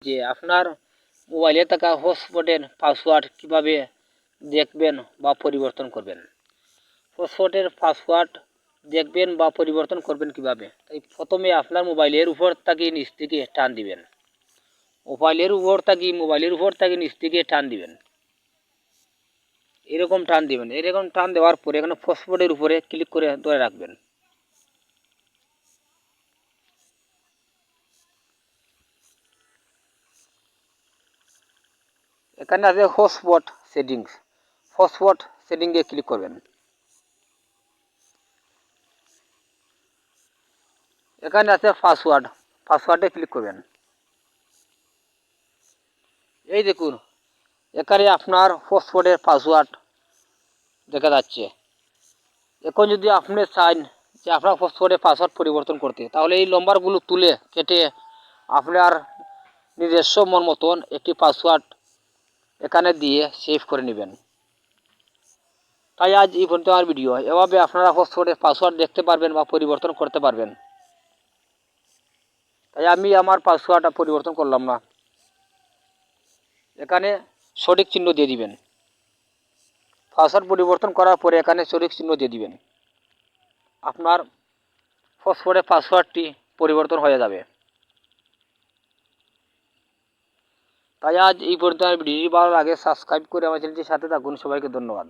যে আপনার মোবাইলে থাকা হটস্পটের পাসওয়ার্ড কিভাবে দেখবেন বা পরিবর্তন করবেন। হটস্পটের পাসওয়ার্ড দেখবেন বা পরিবর্তন করবেন কিভাবে। তাই প্রথমে আপনার মোবাইলের উপর থেকে নিচ থেকে টান দিবেন। মোবাইলের উপর থেকে নিচ থেকে টান দিবেন। এরকম টান দিবেন। এরকম টান দেওয়ার পরে এখানে হটস্পটের উপরে ক্লিক করে ধরে রাখবেন। এখানে আছে হটস্পট সেটিংস। হটস্পট সেটিংয়ে ক্লিক করবেন। এখানে আছে পাসওয়ার্ডে ক্লিক করবেন। এই দেখুন এখানে আপনার হটস্পটের পাসওয়ার্ড দেখা যাচ্ছে। এখন যদি আপনি চান যে আপনার হটস্পটের পাসওয়ার্ড পরিবর্তন করতে, তাহলে এই নম্বরগুলো তুলে কেটে আপনার নিজস্ব মন মতন একটি পাসওয়ার্ড এখানে দিয়ে সেভ করে নেবেন। তাই আজ এই পর্যন্ত আমার ভিডিও। এভাবে আপনারা হটস্পটের পাসওয়ার্ড দেখতে পারবেন বা পরিবর্তন করতে পারবেন। তাই আমি আমার পাসওয়ার্ডটা পরিবর্তন করলাম না। এখানে সঠিক চিহ্ন দিয়ে দিবেন। পাসওয়ার্ড পরিবর্তন করার পরে এখানে সঠিক চিহ্ন দিয়ে দিবেন। আপনার হটস্পটের পাসওয়ার্ডটি পরিবর্তন হয়ে যাবে। তাই আজ এই পর্যন্ত। ভিডিওটি ভালো লাগে সাবস্ক্রাইব করে আমার চ্যানেলটির সাথে থাকুন। সবাইকে ধন্যবাদ।